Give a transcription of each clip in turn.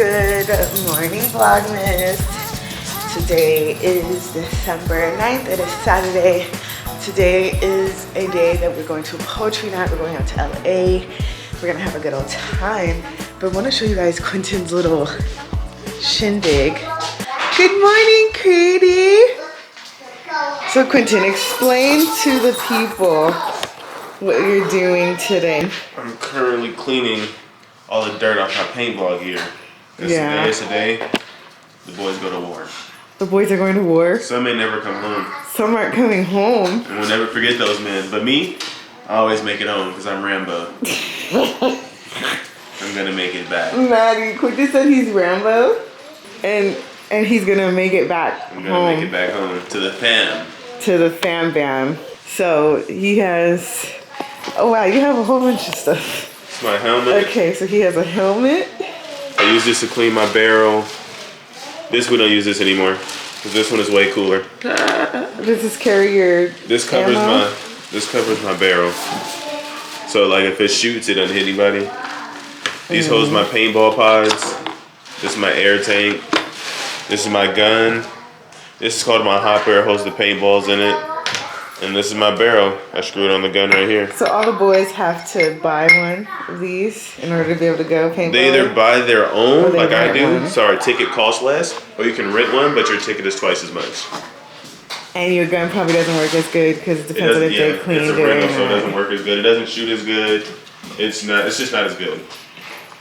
Good morning, Vlogmas. Today is December 9th. It is Saturday. Today is a day that we're going to a poetry night. We're going out to LA. We're gonna have a good old time. But I want to show you guys Quentin's little shindig. Good morning, Cady. So Quentin, explain to the people what you're doing today. I'm currently cleaning all the dirt off my paintball gear. Today is the day the boys go to war. The boys are going to war? Some may never come home. Some aren't coming home. And we'll never forget those men. But me, I always make it home because I'm Rambo. I'm gonna make it back. Maddie, Quentin said he's Rambo. And he's gonna make it back I'm gonna make it back home to the fam. To the fam bam. So he has, oh wow, you have a whole bunch of stuff. It's my helmet. Okay, so he has a helmet. I use this to clean my barrel. We don't use this anymore because this one is way cooler. Does this carry your This covers ammo? This covers my barrel. So like if it shoots, it doesn't hit anybody. These holds my paintball pods. This is my air tank. This is my gun. This is called my hopper. It holds the paintballs in it. And this is my barrel. I screwed on the gun right here. So all the boys have to buy one of these in order to be able to go paintball? They either buy their own, like I do. One. So our ticket costs less. Or you can rent one, but your ticket is twice as much. And your gun probably doesn't work as good because it depends on if they cleaned it. It's a rental, so it doesn't work as good. It doesn't shoot as good. It's just not as good.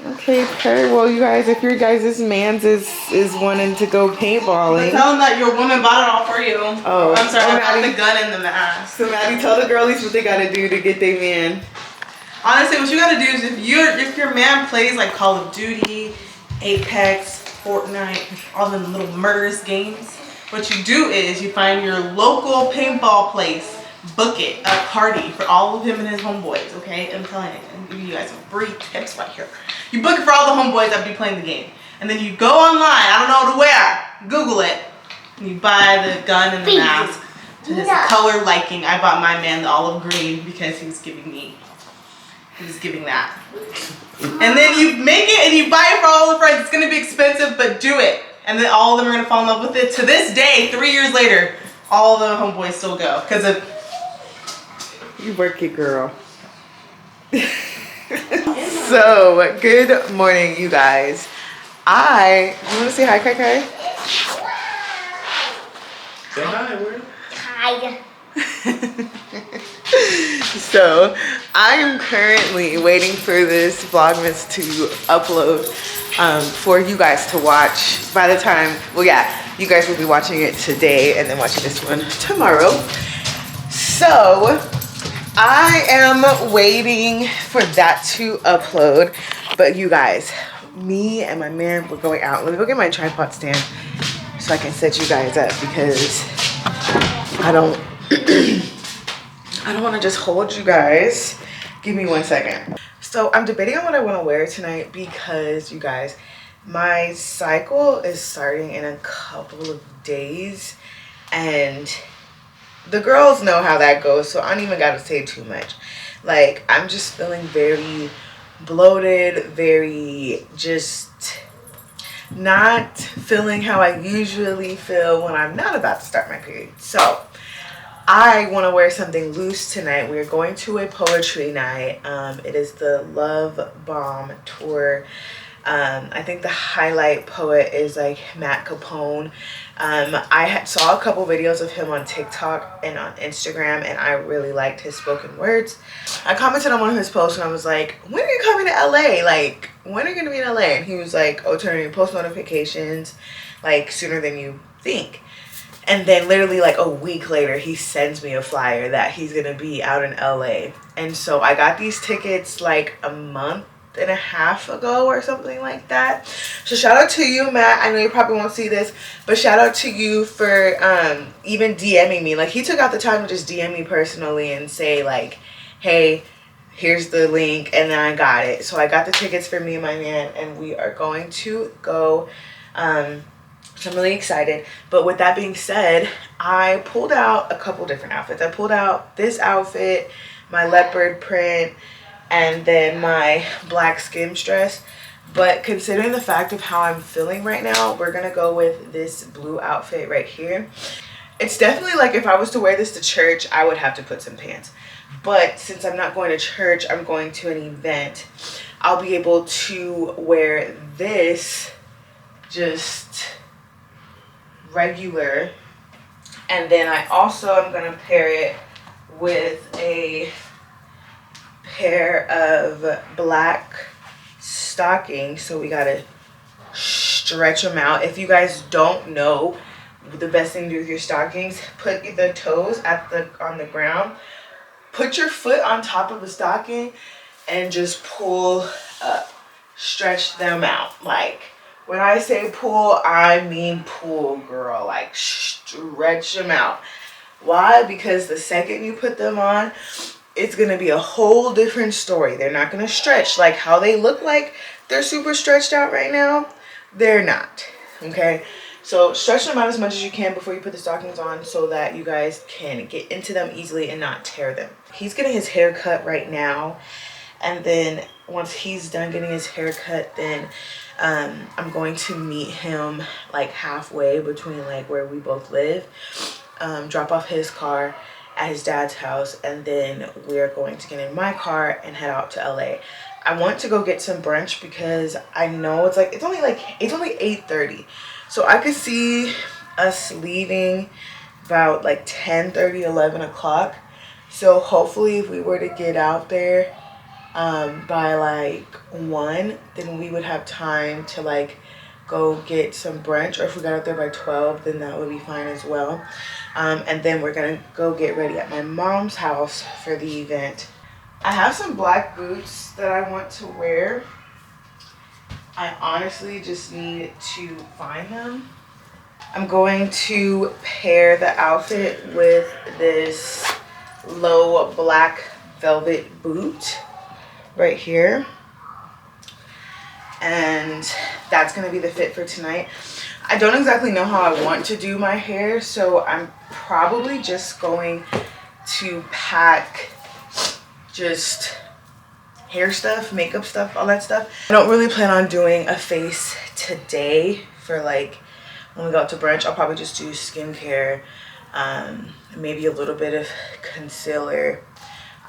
Okay, well, you guys, if your guys' man's is wanting to go paintballing. Tell them that your woman bought it all for you. Oh, I'm sorry, I got Maddie. the gun and the mask. So Maddie, tell the girlies what they gotta do to get their man. Honestly, what you gotta do is if your man plays like Call of Duty, Apex, Fortnite, all them little murderous games, what you do is you find your local paintball place, book it, a party for all of him and his homeboys, okay? I'm telling you, I'm giving you guys some free tips right here. You book it for all the homeboys that be playing the game. And then you go online, I don't know what to wear, Google it, and you buy the gun and the mask to his color liking. I bought my man the olive green because he was giving that. And then you make it and you buy it for all the friends. It's gonna be expensive, but do it. And then all of them are gonna fall in love with it. To this day, 3 years later, all the homeboys still go because of. You work it, girl. So, good morning, you guys. You want to say hi, Kai Kai? Say hi, word. Hi. So, I am currently waiting for this Vlogmas to upload for you guys to watch. By the time, well, yeah, you guys will be watching it today and then watching this one tomorrow. So, I am waiting for that to upload. But you guys, me and my man, we're going out. Let me go get my tripod stand so I can set you guys up because I don't want to just hold you guys. Give me 1 second. So I'm debating on what I want to wear tonight because you guys, my cycle is starting in a couple of days and the girls know how that goes, so I don't even gotta say too much. Like, I'm just feeling very bloated, very just not feeling how I usually feel when I'm not about to start my period. So I want to wear something loose tonight. We're going to a poetry night. It is the Love Bomb tour. I think the highlight poet is like Matt Capone. I saw a couple videos of him on TikTok and on Instagram, and I really liked his spoken words. I commented on one of his posts and I was like, when are you coming to LA? Like, when are you gonna be in LA? And he was like, oh, turn on your post notifications like sooner than you think. And then literally like a week later, he sends me a flyer that he's gonna be out in LA. And so I got these tickets like a month and a half ago or something like that. So shout out to you, Matt. I know you probably won't see this, but shout out to you for even DMing me. Like, he took out the time to just DM me personally and say like, hey, here's the link, and then I got it. So I got the tickets for me and my man, and we are going to go. So I'm really excited. But with that being said, I pulled out a couple different outfits. I pulled out this outfit, my leopard print, and then my black skims dress. But considering the fact of how I'm feeling right now, we're gonna go with this blue outfit right here. It's definitely like if I was to wear this to church, I would have to put some pants. But since I'm not going to church, I'm going to an event, I'll be able to wear this just regular. And then I also am going to pair it with a pair of black stockings. So we got to stretch them out. If you guys don't know, the best thing to do with your stockings, put the toes on the ground. Put your foot on top of the stocking and just pull up. Stretch them out. Like, when I say pull, I mean pull, girl. Like, stretch them out. Why? Because the second you put them on, it's going to be a whole different story. They're not going to stretch like how they look like they're super stretched out right now. They're not. Okay? So stretch them out as much as you can before you put the stockings on so that you guys can get into them easily and not tear them. He's getting his hair cut right now. And then once he's done getting his hair cut, then I'm going to meet him like halfway between like where we both live. Drop off his car at his dad's house. And then we're going to get in my car and head out to LA. I want to go get some brunch because I know it's only 8:30. So I could see us leaving about like 10:30, 11 o'clock. So hopefully if we were to get out there by like 1, then we would have time to like go get some brunch. Or if we got out there by 12, then that would be fine as well. And then we're gonna go get ready at my mom's house for the event. I have some black boots that I want to wear. I honestly just need to find them. I'm going to pair the outfit with this low black velvet boot right here. And that's going to be the fit for tonight. I don't exactly know how I want to do my hair, so I'm probably just going to pack just hair stuff, makeup stuff, all that stuff. I don't really plan on doing a face today for like when we go out to brunch. I'll probably just do skincare, maybe a little bit of concealer,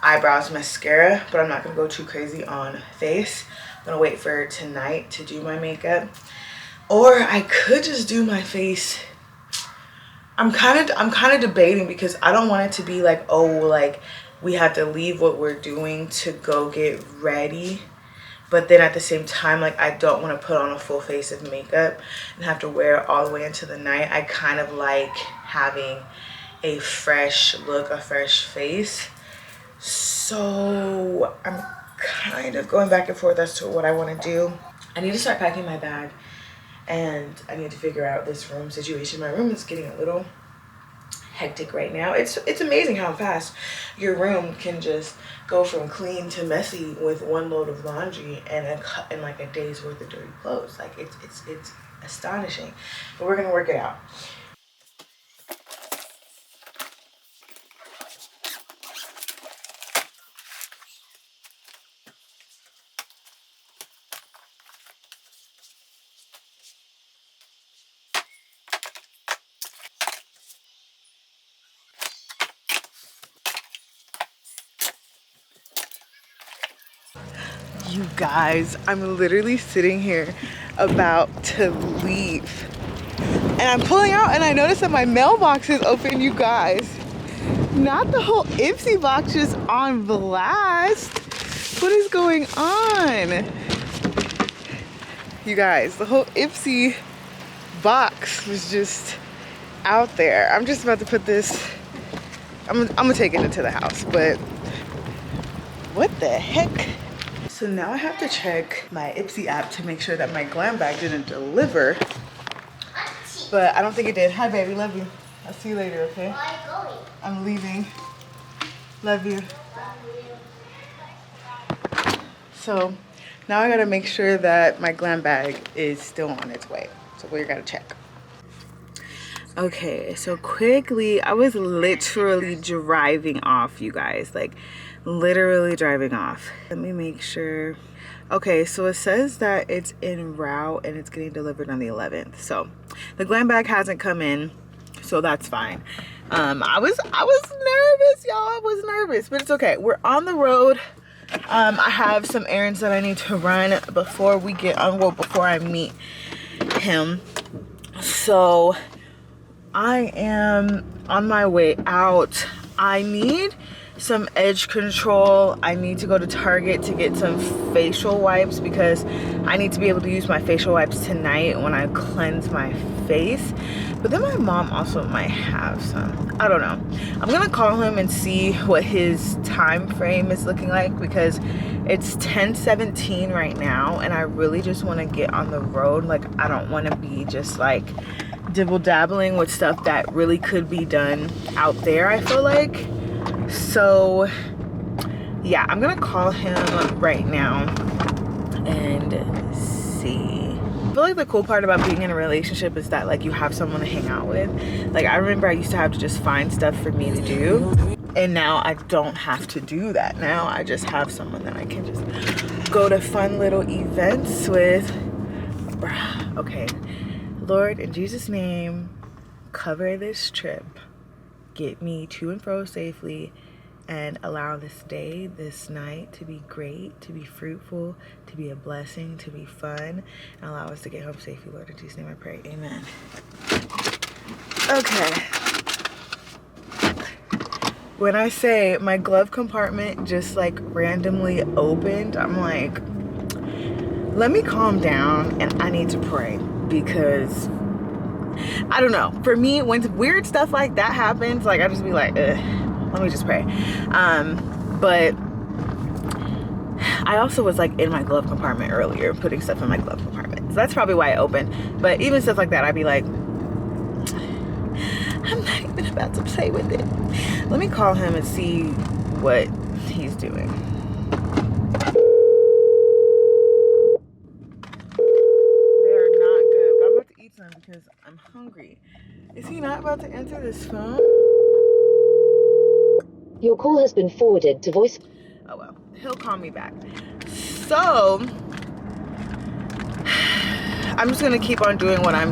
eyebrows, mascara, but I'm not gonna go too crazy on face. I'm gonna wait for tonight to do my makeup. Or I could just do my face. I'm kind of debating because I don't want it to be like, oh, like we have to leave what we're doing to go get ready. But then at the same time, like I don't want to put on a full face of makeup and have to wear it all the way into the night. I kind of like having a fresh look, a fresh face. So I'm kind of going back and forth as to what I want to do. I need to start packing my bag and I need to figure out this room situation. My room is getting a little hectic right now. It's amazing how fast your room can just go from clean to messy with one load of laundry and like a day's worth of dirty clothes. Like it's astonishing, but we're gonna work it out. You guys, I'm literally sitting here about to leave and I'm pulling out and I noticed that my mailbox is open. You guys, not the whole Ipsy box just on blast. What is going on? You guys, the whole Ipsy box was just out there. I'm just about to put this, I'm gonna take it into the house, but what the heck? So now I have to check my Ipsy app to make sure that my glam bag didn't deliver. But I don't think it did. Hi, baby. Love you. I'll see you later, okay? Where are you going? I'm leaving. Love you. So now I gotta make sure that my glam bag is still on its way. So we gotta check. Okay, so quickly, I was literally driving off, you guys. Like, literally driving off. Let me make sure. Okay, so it says that it's en route and it's getting delivered on the 11th. So the glam bag hasn't come in, so that's fine. I was nervous, y'all. I was nervous, but it's okay. We're on the road. I have some errands that I need to run before we get on, well, before I meet him. So I am on my way out. I need some edge control. I need to go to Target to get some facial wipes because I need to be able to use my facial wipes tonight when I cleanse my face. But then my mom also might have some. I don't know. I'm gonna call him and see what his time frame is looking like because it's 10:17 right now and I really just want to get on the road. Like, I don't want to be just like dibble dabbling with stuff that really could be done out there, I feel like. So yeah, I'm gonna call him right now and see. I feel like the cool part about being in a relationship is that like you have someone to hang out with. Like, I remember I used to have to just find stuff for me to do, and now I don't have to do that. Now I just have someone that I can just go to fun little events with. Okay, Lord, in Jesus' name, cover this trip. Get me to and fro safely and allow this day, this night to be great, to be fruitful, to be a blessing, to be fun, and allow us to get home safely, Lord. In Jesus' name I pray, amen. Okay. When I say my glove compartment just like randomly opened, I'm like, let me calm down and I need to pray because I don't know. For me, when weird stuff like that happens, like I just be like, let me just pray. But I also was like in my glove compartment earlier, putting stuff in my glove compartment. So that's probably why I opened. But even stuff like that, I'd be like, I'm not even about to play with it. Let me call him and see what he's doing. They're not good, but I'm about to eat some because I'm hungry. Is he not about to answer this phone? Your call has been forwarded to voice. Oh well, he'll call me back. So I'm just gonna keep on doing what I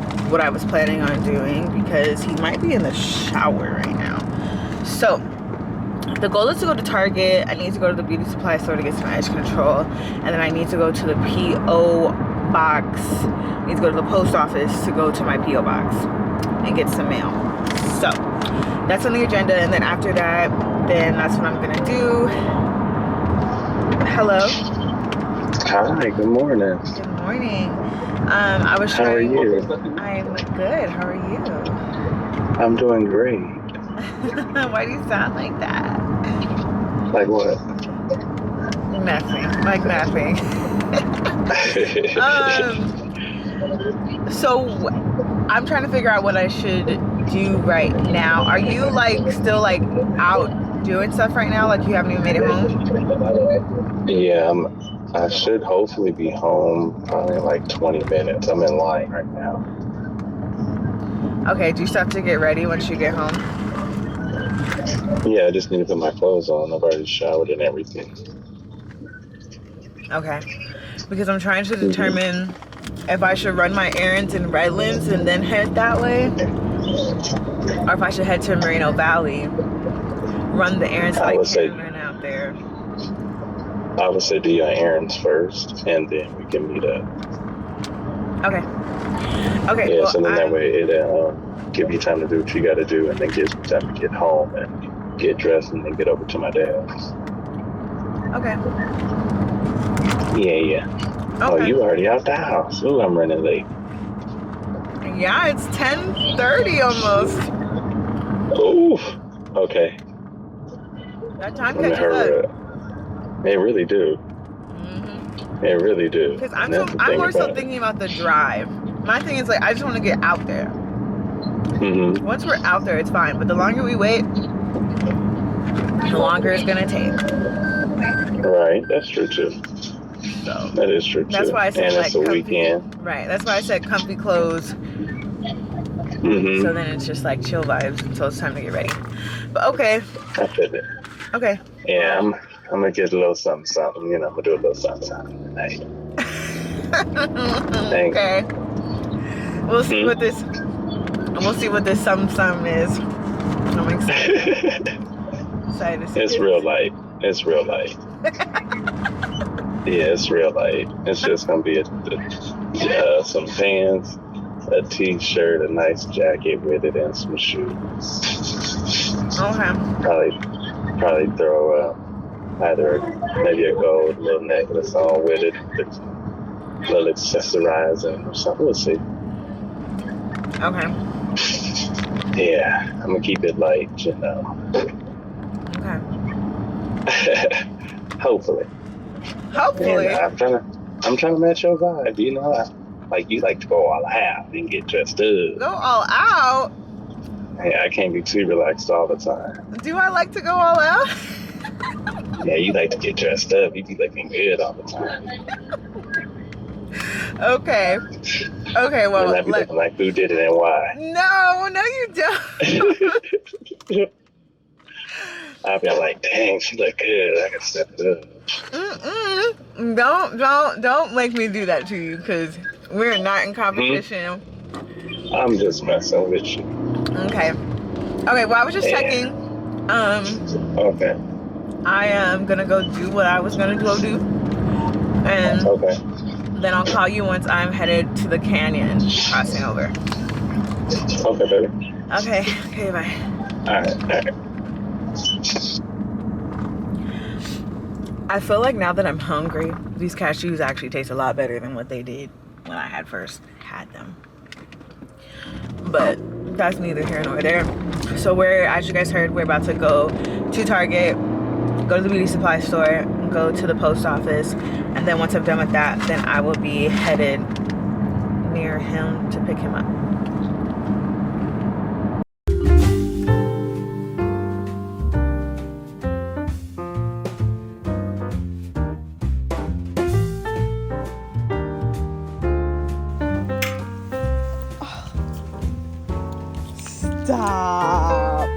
was planning on doing because he might be in the shower right now. So the goal is to go to Target. I need to go to the beauty supply store to get some edge control, and then I need to go to the P.O. box. I need to go to the post office to go to my P.O. box and get some mail. So that's on the agenda, and then after that, then that's what I'm gonna do. Hello. Hi, good morning. Good morning. I was trying. How are you? I'm good. How are you? I'm doing great. Why do you sound like that? Like what? Nothing. Like nothing. So I'm trying to figure out what I should do right now. Are you like still like out doing stuff right now? Like you haven't even made it home? Yeah, I should hopefully be home probably in like 20 minutes. I'm in line right now. Okay, do you still have to get ready once you get home? Yeah, I just need to put my clothes on. I've already showered and everything. Okay. Because I'm trying to determine if I should run my errands in Redlands and then head that way, or if I should head to Moreno Valley, run the errands that I can run out there. I would say do your errands first, and then we can meet up. Okay. Okay. Yeah, well, so then that way it'll give you time to do what you got to do, and then gives me time to get home and get dressed and then get over to my dad's. Okay. Yeah. Okay. Oh, you already out the house. Ooh, I'm running late. Yeah, it's 10:30 almost. Ooh. Okay. That time catches up. They really do. Mm-hmm. They really do. Because I'm more so thinking about the drive. My thing is like I just want to get out there. Mm-hmm. Once we're out there, it's fine. But the longer we wait, the longer it's gonna take. Right. That's true too. So that is true too. That's why I said and like it's a weekend. Right. That's why I said comfy clothes. Mm-hmm. So then it's just like chill vibes until it's time to get ready. But okay. I feel it. Okay. Yeah, I'm gonna get a little something, something. You know, I'm gonna do a little something, something tonight. Okay. We'll see what this. We'll see what this something is. I'm excited. Excited to see It's this. real light. It's real light. Yeah, it's real light. It's just gonna be some pants, a t-shirt, a nice jacket with it, and some shoes. Okay. Probably throw either maybe a gold little necklace on with it, a little accessorizing or something. We'll see. Okay. Yeah, I'm gonna keep it light, you know. Okay. Hopefully. Hopefully. And I'm trying to match your vibe. You know, you like to go all out and get dressed up. Go all out? Yeah, I can't be too relaxed all the time. Do I like to go all out? Yeah, you like to get dressed up. You be looking good all the time. Okay. Okay, well, and I be looking like who did it and why. No, you don't. I'll be like, dang, she look good. I can step it up. Don't make me do that to you, because we're not in competition. I'm just messing with you. Okay. Okay, well, I was just checking. Okay. I am gonna go do what I was gonna go do. And then I'll call you once I'm headed to the canyon, crossing over. Okay, baby. Okay, bye. All right. I feel like now that I'm hungry, these cashews actually taste a lot better than what they did when I had first had them. But that's neither here nor there. So as you guys heard, we're about to go to Target, go to the beauty supply store, go to the post office, and then once I'm done with that, then I will be headed near him to pick him up. Stop.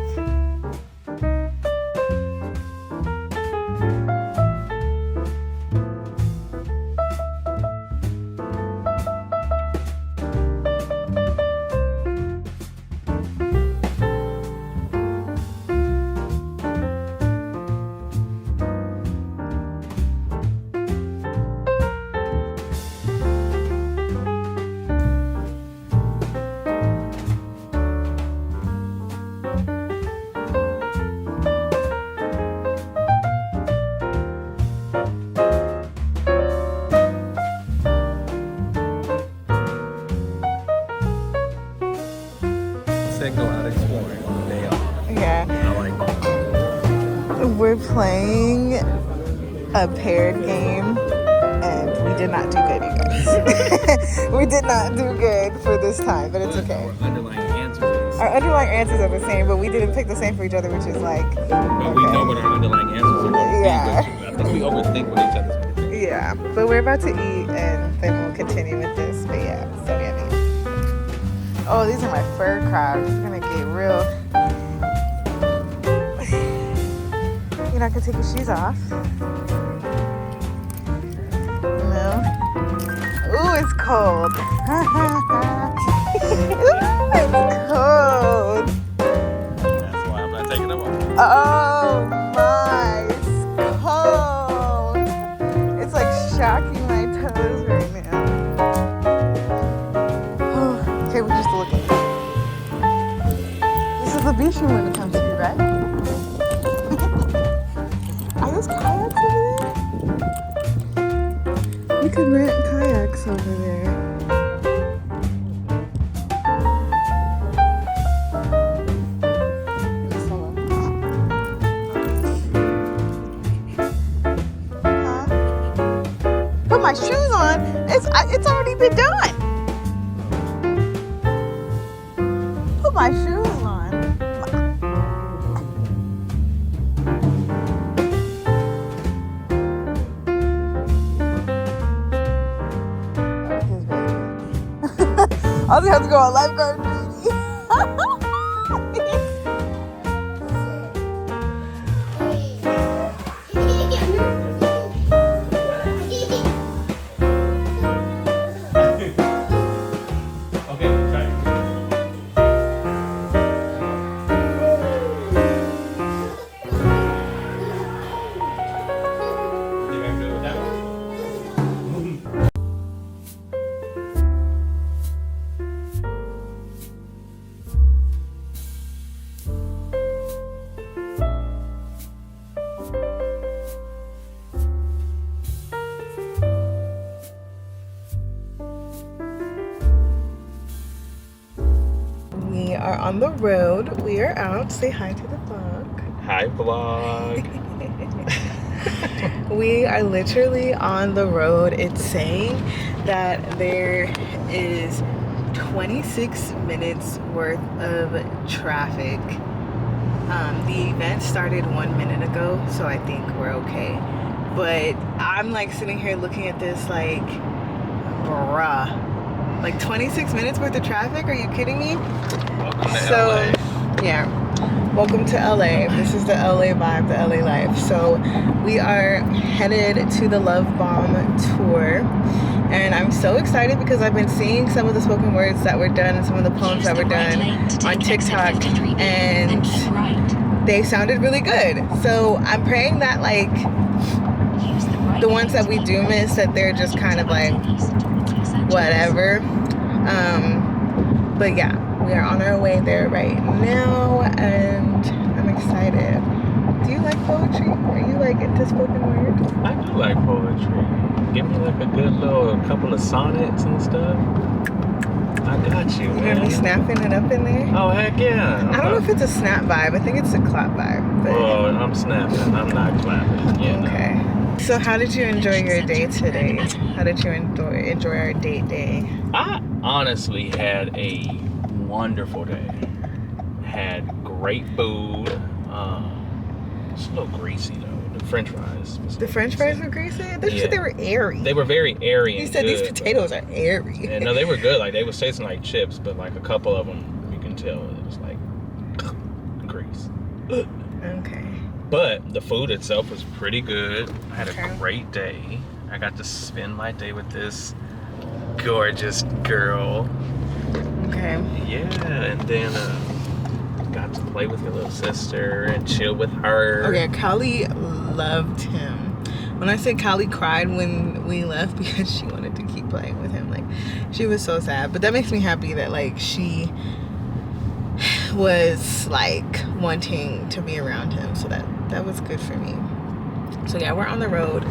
Go out exploring on the day off. Yeah. I like that. We're playing a paired game, and we did not do good, you guys. We did not do good for this time, but it's okay. Our underlying answers are the same. Our underlying answers are the same, but we didn't pick the same for each other, which is like, But we know what our underlying answers are going to be. Yeah. I think we overthink what each other's going to think. yeah. But we're about to eat, and then we'll continue with this. But yeah, so yummy. Oh, these are my fur crabs. It's gonna get real. You're not gonna take your shoes off? No. Ooh, it's cold. Ooh, it's cold. That's why I'm not taking them off. Oh my, it's cold. It's like shocking my toes right now. Okay, we're just looking. This is the beach we want to come to, right? Are those kayaks over there? We could rent kayaks over there. Huh? Put my shoes on. It's already been done. Put my shoes on. I'll just have to go on lifeguard duty. are on the road. We are out. Say hi to the vlog. Hi, vlog. We are literally on the road. It's saying that there is 26 minutes worth of traffic. The event started 1 minute ago, so I think we're okay. But I'm like sitting here looking at this like, bruh. Like 26 minutes worth of traffic? Are you kidding me? Welcome to So, LA. yeah. Welcome to LA. This is the LA vibe, the LA life. So we are headed to the Love Bomb tour. And I'm so excited because I've been seeing some of the spoken words that were done and some of the poems that were done on TikTok. And they sounded really good. So I'm praying that like the ones that we do miss, that they're just kind of like whatever. But yeah, we are on our way there right now, and I'm excited. Do you like poetry? Are you like into spoken word? I do like poetry. Give me like a good little couple of sonnets and stuff. I got you, You hear man. me snapping it up in there? Oh, heck yeah. I don't know if it's a snap vibe. I think it's a clap vibe. But... Oh, I'm snapping. I'm not clapping. You know. Okay. So how did you enjoy your day today? How did you enjoy our date day? I honestly had a wonderful day. Had great food. It's a little greasy though. The French fries. The French fries were greasy? They Yeah. said they were airy. They were very airy. He and said good, these potatoes are airy. Yeah, no, they were good. Like they was tasting like chips, but like a couple of them, you can tell it was like grease. Okay. But the food itself was pretty good. I had Okay. a great day. I got to spend my day with this gorgeous girl. Okay. Yeah, and then got to play with your little sister and chill with her. Okay, Callie loved him. When I say Callie cried when we left because she wanted to keep playing with him. Like, she was so sad. But that makes me happy that, like, she was, like, wanting to be around him. So that was good for me. So, yeah, we're on the road.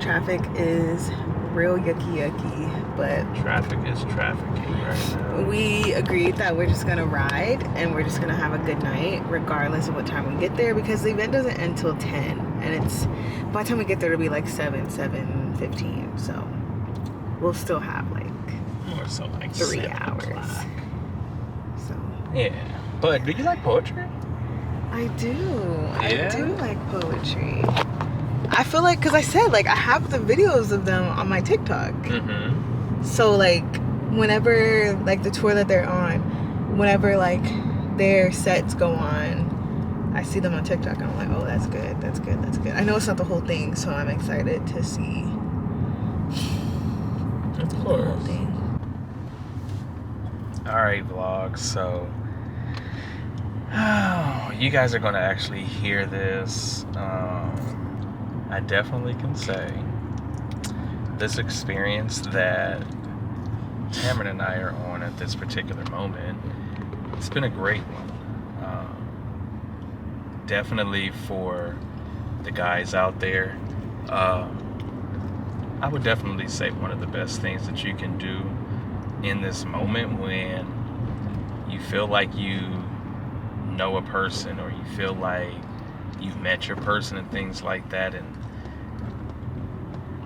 Traffic is real yucky, but... Traffic is trafficking right now. We agreed that we're just gonna ride and we're just gonna have a good night regardless of what time we get there, because the event doesn't end till 10, and it's by the time we get there it'll be like 7:15, so we'll still have like More so like 3 7 hours. o'clock. So Yeah. But do you like poetry? I do. Yeah? I do like poetry. I feel like, because I said like I have the videos of them on my TikTok. Mm-hmm. So like whenever like the tour that they're on, whenever like their sets go on, I see them on TikTok and I'm like, oh, that's good. I know it's not the whole thing, so I'm excited to see Of the whole course. thing. Alright, vlog, so you guys are gonna actually hear this. I definitely can say this experience that Cameron and I are on at this particular moment, it's been a great one. Definitely for the guys out there, I would definitely say one of the best things that you can do in this moment when you feel like you know a person, or you feel like you've met your person and things like that. And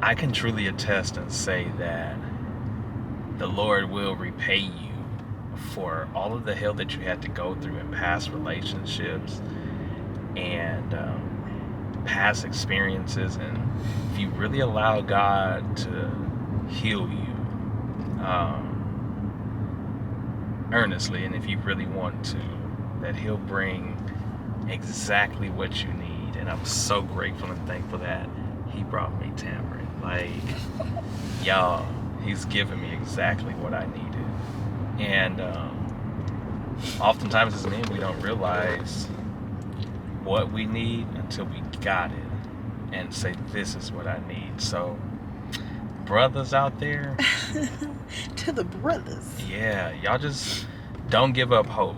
I can truly attest and say that the Lord will repay you for all of the hell that you had to go through in past relationships and past experiences. And if you really allow God to heal you earnestly, and if you really want to, that He'll bring exactly what you need. And I'm so grateful and thankful that He brought me Tamarind. Like, y'all, He's given me exactly what I needed. And oftentimes as men, we don't realize what we need until we got it and say, this is what I need. So brothers out there, To the brothers. yeah, y'all just don't give up hope.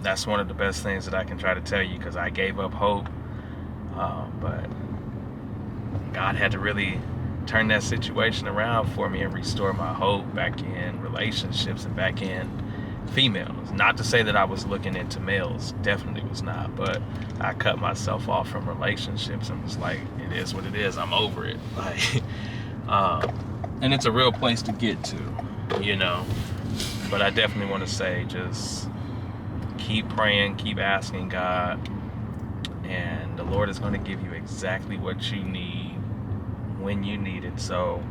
That's one of the best things that I can try to tell you, because I gave up hope, but God had to really turn that situation around for me and restore my hope back in relationships and back in females. Not to say that I was looking into males, definitely was not, but I cut myself off from relationships and was like, it is what it is, I'm over it. Like, and it's a real place to get to, you know. But I definitely want to say, just keep praying, keep asking God, and the Lord is going to give you exactly what you need when you need it. So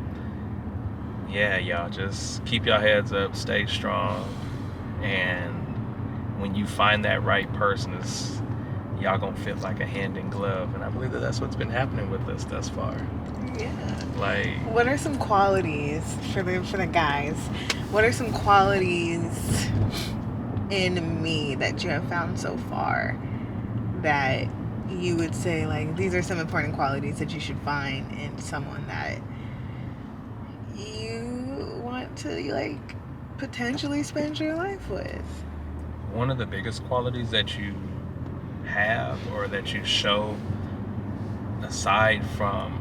yeah, y'all, just keep your heads up, stay strong, and when you find that right person, y'all gonna fit like a hand in glove. And I believe that that's what's been happening with us thus far. Yeah. Like, what are some qualities for the guys? What are some qualities in me that you have found so far that you would say, like, these are some important qualities that you should find in someone that you want to, like, potentially spend your life with? one of the biggest qualities that you have or that you show, aside from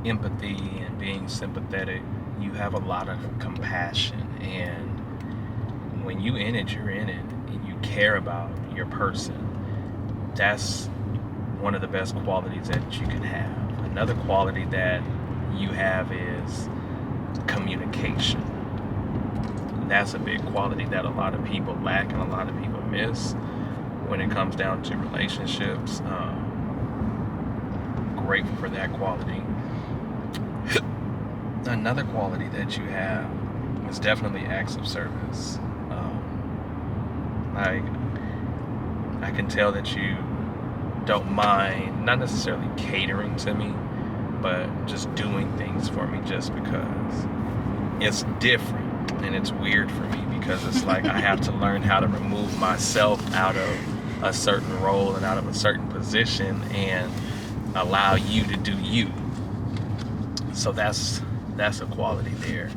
empathy and being sympathetic, you have a lot of compassion. And when you in it, you're in it, and you care about your person. That's one of the best qualities that you can have. Another quality that you have is communication. That's a big quality that a lot of people lack and a lot of people miss when it comes down to relationships. Grateful for that quality. Another quality that you have is definitely acts of service. I can tell that you don't mind, not necessarily catering to me, but just doing things for me just because. It's different and it's weird for me because it's like I have to learn how to remove myself out of a certain role and out of a certain position and allow you to do you. So that's a quality there.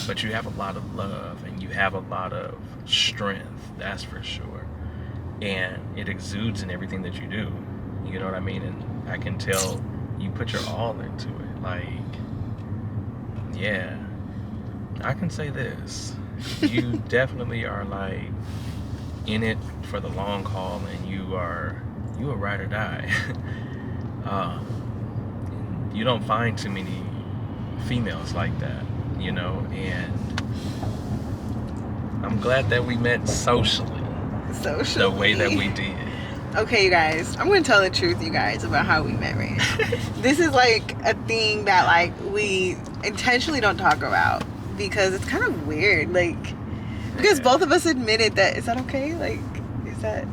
But you have a lot of love and you have a lot of strength, that's for sure. And it exudes in everything that you do. You know what I mean? And I can tell you put your all into it. Like, yeah, I can say this. You definitely are like in it for the long haul, and you a ride or die. You don't find too many females like that, you know, and I'm glad that we met socially. The way that we did. Okay, you guys, I'm going to tell the truth, you guys, about how we met, right? This is like a thing that, like, we intentionally don't talk about because it's kind of weird, like, because both of us admitted that. Is that okay? Like, is that...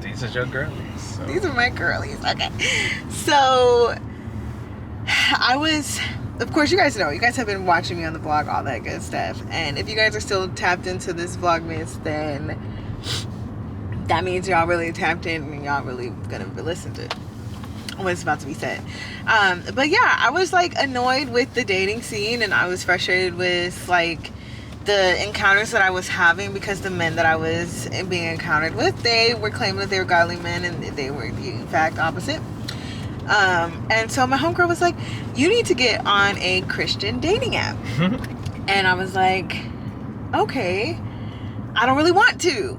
These are your girlies. So. These are my girlies. Okay. So, I was... Of course, you guys know. You guys have been watching me on the vlog, all that good stuff. And if you guys are still tapped into this Vlogmas, then that means y'all really tapped in and y'all really gonna listen to what's about to be said. But yeah, I was like annoyed with the dating scene, and I was frustrated with like the encounters that I was having because the men that I was being encountered with, they were claiming that they were godly men, and they were in fact opposite. And so my homegirl was like, you need to get on a Christian dating app. And I was like, okay, I don't really want to.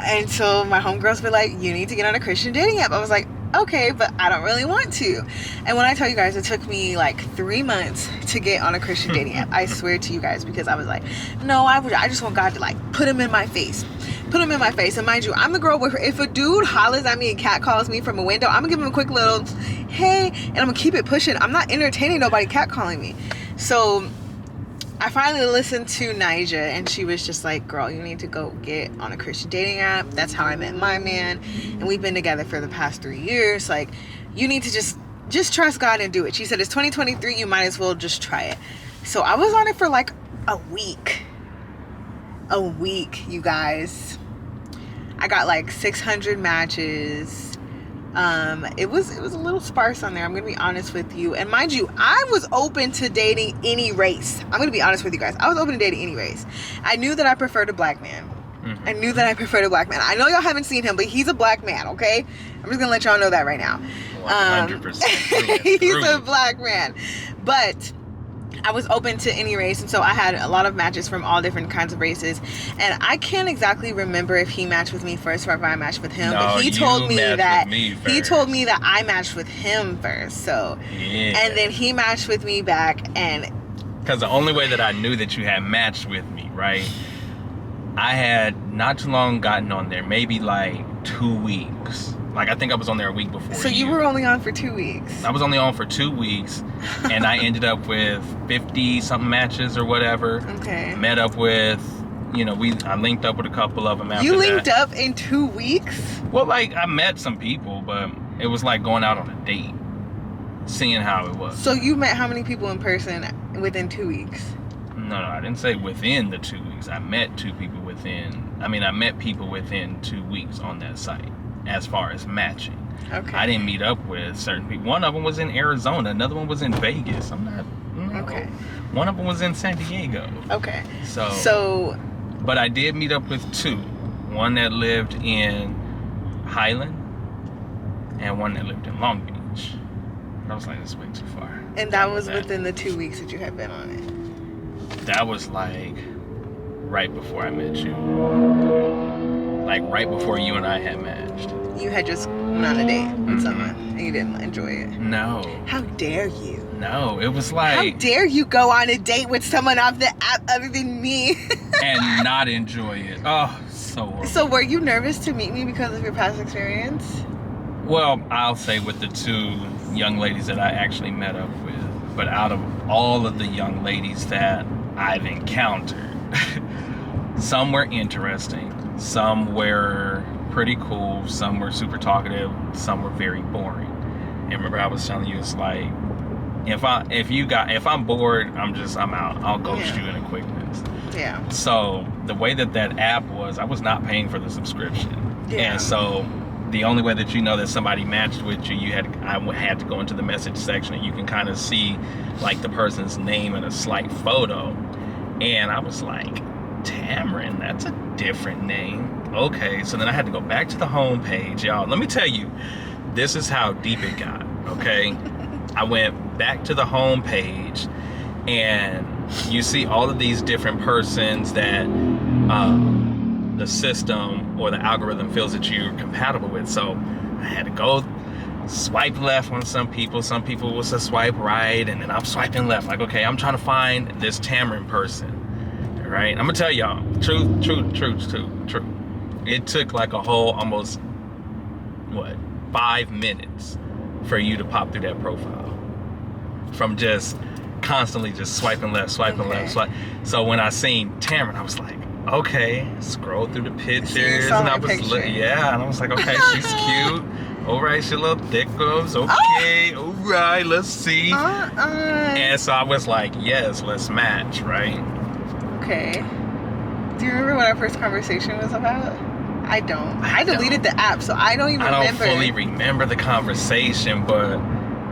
And so my homegirls were like, you need to get on a Christian dating app. I was like, okay, but I don't really want to. And when I tell you guys, it took me like 3 months to get on a Christian dating app. I swear to you guys, because I was like, no, I just want God to like put him in my face. Put him in my face. And mind you, I'm the girl where if a dude hollers at me and cat calls me from a window, I'm gonna give him a quick little hey, and I'm gonna keep it pushing. I'm not entertaining nobody cat calling me. So I finally listened to Nyjah, and she was just like, girl, you need to go get on a Christian dating app. That's how I met my man, and we've been together for the past 3 years. Like, you need to just trust God and do it. She said, it's 2023, you might as well just try it. So I was on it for like a week, you guys. I got like 600 matches. It was a little sparse on there, I'm gonna be honest with you. And mind you, I was open to dating any race. I'm gonna be honest with you guys. I was open to dating any race. I knew that I preferred a black man. I knew that I preferred a black man. I know y'all haven't seen him, but he's a black man, okay? I'm just gonna let y'all know that right now. 100%. He's a black man. But I was open to any race, and so I had a lot of matches from all different kinds of races. And I can't exactly remember if he matched with me first or if I matched with him. No, but he you told me matched that with me he first. told me that I matched with him first. So Yeah. and then he matched with me back, and because the only way that I knew that you had matched with me, right? I had not too long gotten on there, maybe like 2 weeks. Like, I think I was on there a week before. So you were only on for 2 weeks. I was only on for 2 weeks, and I ended up with 50 something matches or whatever. Okay. Met up with, I linked up with a couple of them after You linked that. up in 2 weeks? Well, like, I met some people, but it was like going out on a date, seeing how it was. So you met how many people in person within 2 weeks? No, I didn't say within the 2 weeks. I met I met people within 2 weeks on that site as far as matching. Okay. I didn't meet up with certain people. One of them was in Arizona. Another one was in Vegas. Okay. One of them was in San Diego. Okay. So, but I did meet up with two. One that lived in Highland and one that lived in Long Beach. I was like, this is way too far. And that was within the 2 weeks that you had been on it? That was like right before I met you. Like right before you and I had matched. You had just went on a date with someone and you didn't enjoy it? No. How dare you? No, it was like... How dare you go on a date with someone off the app other than me? And not enjoy it. Oh, so horrible. So were you nervous to meet me because of your past experience? Well, I'll say with the two young ladies that I actually met up with. But out of all of the young ladies that I've encountered, some were interesting, some were pretty cool, some were super talkative, some were very boring. And remember I was telling you, it's like, if I'm bored, I'm out. I'll ghost you in a quick minute. Yeah. So the way that app was, I was not paying for the subscription. Yeah. And so the only way that you know that somebody matched with you, I had to go into the message section and you can kind of see like the person's name and a slight photo. And I was like, Tamarin, that's a different name. Okay, so then I had to go back to the home page. Y'all, let me tell you, this is how deep it got, okay? I went back to the home page and you see all of these different persons that the system or the algorithm feels that you're compatible with. So I had to go swipe left on some people was a swipe right, and then I'm swiping left. Like, okay, I'm trying to find this Tamarin person, right? I'm gonna tell y'all, truth. It took like a whole almost 5 minutes for you to pop through that profile from just constantly just swiping left, swipe. So when I seen Tamarin, I was like, okay, scroll through the pictures, and I was and I was like, okay, she's cute. All right, she a little thick gums. Okay, all right, let's see. And so I was like, yes, let's match, right? Okay. Do you remember what our first conversation was about? I don't. I deleted the app, so I don't even remember. I don't fully remember the conversation, but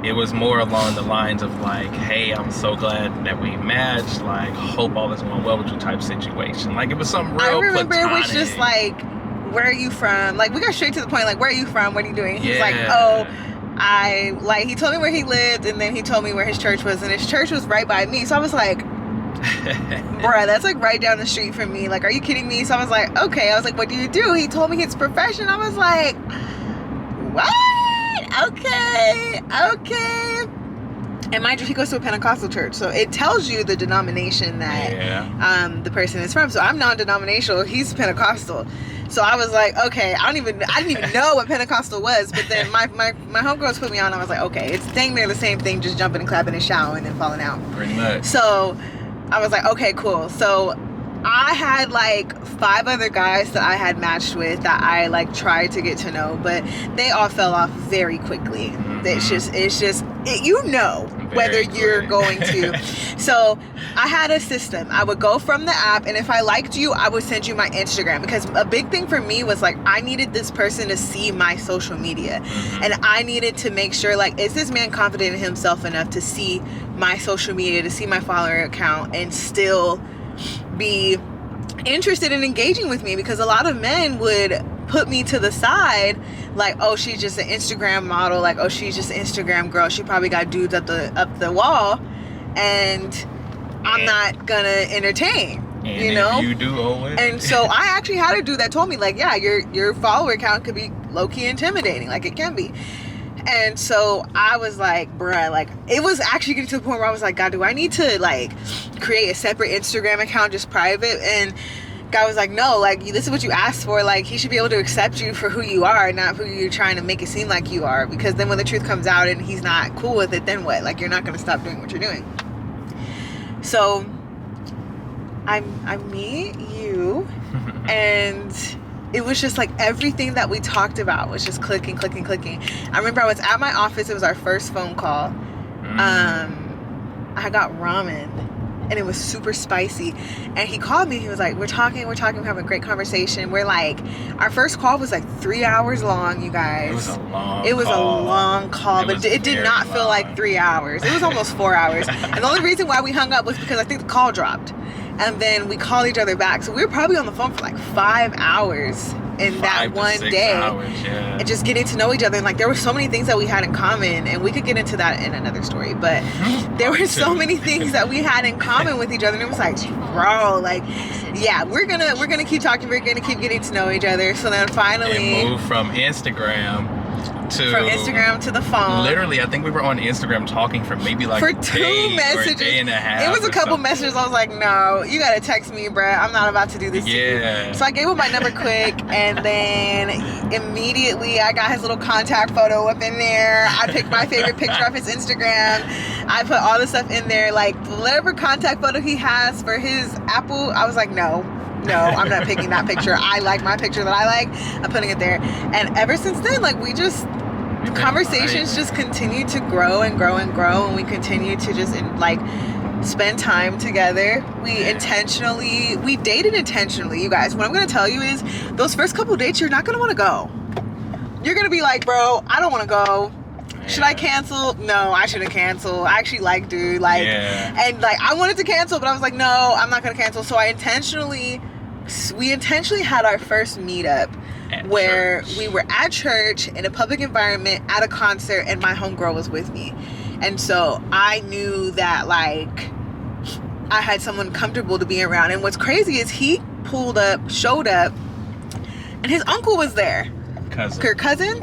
it was more along the lines of like, hey, I'm so glad that we matched. Like, hope all is going well with you type situation. Like, it was something real platonic. I remember it was just like, where are you from? Like, we got straight to the point. Like, where are you from? What are you doing? He's like, oh, he told me where he lived, and then he told me where his church was, and his church was right by me. So I was like, bruh, that's like right down the street from me. Like, are you kidding me? So I was like, okay. I was like, what do you do? He told me his profession. I was like, what? Okay. And mind you, he goes to a Pentecostal church, so it tells you the denomination that the person is from. So I'm non-denominational. He's Pentecostal. So I was like, okay, I didn't even know what Pentecostal was. But then my homegirls put me on. I was like, okay, it's dang near the same thing, just jumping and clapping and shouting and falling out. Pretty much. So I was like, okay, cool. So I had like 5 other guys that I had matched with that I like tried to get to know, but they all fell off very quickly. It's just whether you're going to. So I had a system. I would go from the app, and if I liked you, I would send you my Instagram, because a big thing for me was like, I needed this person to see my social media, and I needed to make sure, like, is this man confident in himself enough to see my social media, to see my follower account, and still be interested in engaging with me? Because a lot of men would put me to the side, like, oh, she's just an Instagram model, like, oh, she's just an Instagram girl, she probably got dudes up the wall. And I'm not gonna entertain. And you know, if you do, oh well. And so I actually had a dude that told me, like, yeah, your follower count could be low-key intimidating, like it can be. And so I was like, bruh, like, it was actually getting to the point where I was like, God, do I need to, like, create a separate Instagram account, just private? And God was like, no, like, this is what you asked for. Like, he should be able to accept you for who you are, not who you're trying to make it seem like you are. Because then when the truth comes out and he's not cool with it, then what? Like, you're not going to stop doing what you're doing. So I meet you, and it was just like everything that we talked about was just clicking. I remember I was at my office. It was our first phone call. I got ramen, and it was super spicy. And he called me. He was like, we're talking, we're having a great conversation. We're like, our first call was like 3 hours long, you guys. It was a long call. But it did not feel like 3 hours. It was almost 4 hours. And the only reason why we hung up was because I think the call dropped. And then we called each other back. So we were probably on the phone for like 5 hours in that one day. And just getting to know each other. And like, there were so many things that we had in common. And we could get into that in another story. But there were so many things that we had in common with each other. And it was like, bro, like, yeah, we're gonna keep talking. We're gonna keep getting to know each other. So then finally, it moved from Instagram to the phone. Literally, I think we were on Instagram talking for maybe like for a 2 day messages. Or a day and a half. It was a couple something. messages. I was like, no, you gotta text me, bruh. I'm not about to do this to you. So I gave him my number quick, and then immediately I got his little contact photo up in there. I picked my favorite picture of his Instagram. I put all the stuff in there, like whatever contact photo he has for his Apple. I was like, no, I'm not picking that picture. I like my picture that I like. I'm putting it there. And ever since then, like, conversations just continue to grow and grow and grow, and we continue to just like spend time together. We dated intentionally, you guys. What I'm gonna tell you is, those first couple dates, you're not gonna want to go. You're gonna be like, bro, I don't want to go. Should I cancel? No, I shouldn't cancel. I actually like dude, like, and like I wanted to cancel, but I was like, no, I'm not gonna cancel. So we intentionally had our first meetup where we were at church in a public environment at a concert, and my homegirl was with me. And so I knew that, like, I had someone comfortable to be around. And what's crazy is he showed up, and his uncle was there. His cousin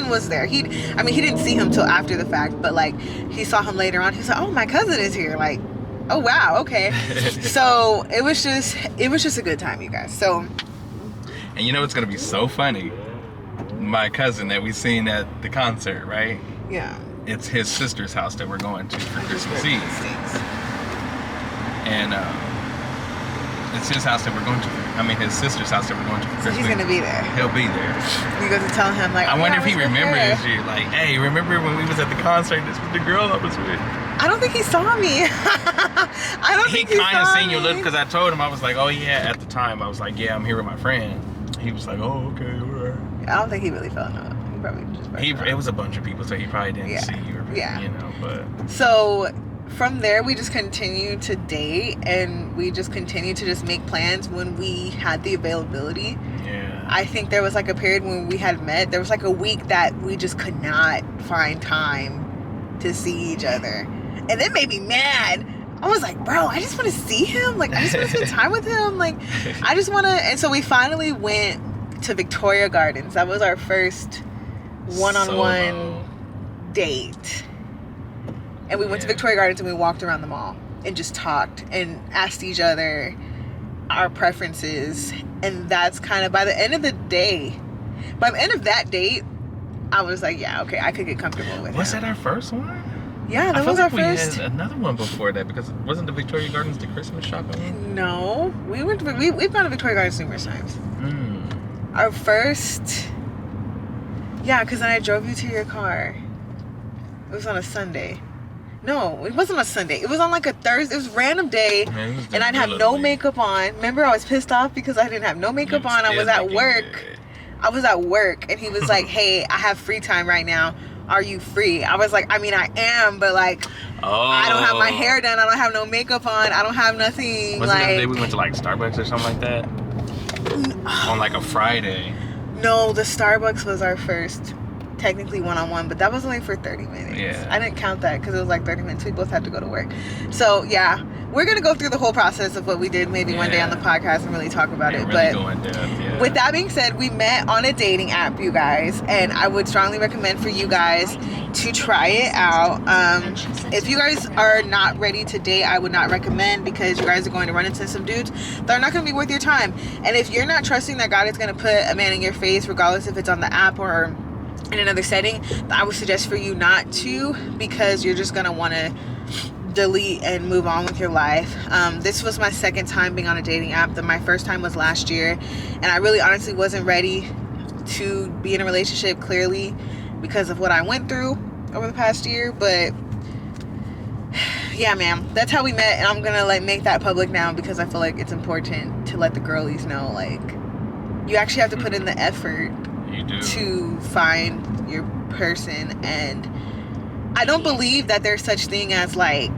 was there. He didn't see him till after the fact, but like he saw him later on. He said, oh, my cousin is here. Like, oh wow, okay. So it was just a good time, you guys. So, and you know what's gonna be so funny? My cousin that we seen at the concert, right? Yeah. It's his sister's house that we're going to for Christmas Eve. And it's his house that we're going to. His sister's house that we're going to for Christmas. So he's gonna be there. He'll be there. You go to tell him, like, I wonder if he remembers you. Like, hey, remember when we was at the concert? This was the girl I was with. I don't think he saw me. He kind of seen you look, because I told him, I was like, oh yeah, at the time I was like, yeah, I'm here with my friend. He was like, oh, okay, all right. I don't think he really felt no. He probably just. It was a bunch of people, so he probably didn't see you. But so from there, we just continued to date, and we just continued to just make plans when we had the availability. Yeah. I think there was like a period when we had met. There was like a week that we just could not find time to see each other, and it made me mad. I was like, bro, I just want to see him. Like, I just want to spend time with him. Like, I just want to. And so we finally went to Victoria Gardens. That was our first one-on-one date. And we went to Victoria Gardens, and we walked around the mall and just talked and asked each other our preferences. And that's kind of, by the end of that date, I was like, yeah, okay, I could get comfortable with Was him. that our first one? Yeah, that was our first. We had another one before that, because wasn't the Victoria Gardens the Christmas shopping one? No, we've gone to Victoria Gardens numerous times. Our first, because then I drove you to your car. It was on a Sunday. No, it wasn't a Sunday. It was on like a Thursday. It was a random day, and I'd have no makeup on. Remember, I was pissed off because I didn't have no makeup on. I was at work, and he was like, hey, I have free time right now. Are you free? I was like, I am, but like, I don't have my hair done. I don't have no makeup on. I don't have nothing. Wasn't that the day we went to like Starbucks or something like that? On like a Friday. No, the Starbucks was our first technically one-on-one, but that was only for 30 minutes. Yeah. I didn't count that because it was like 30 minutes. We both had to go to work. So yeah, we're gonna go through the whole process of what we did maybe one day on the podcast and really talk about it. Really but go in depth, yeah. with that being said, we met on a dating app, you guys, and I would strongly recommend for you guys to try it out. If you guys are not ready to date, I would not recommend, because you guys are going to run into some dudes that are not going to be worth your time. And if you're not trusting that God is going to put a man in your face, regardless if it's on the app or in another setting, I would suggest for you not to, because you're just going to want to delete and move on with your life. This was my second time being on a dating app. My first time was last year, and I really honestly wasn't ready to be in a relationship, clearly because of what I went through over the past year. But yeah, man, that's how we met, and I'm gonna like make that public now because I feel like it's important to let the girlies know, like, you actually have to put in the effort to find your person. And I don't believe that there's such thing as like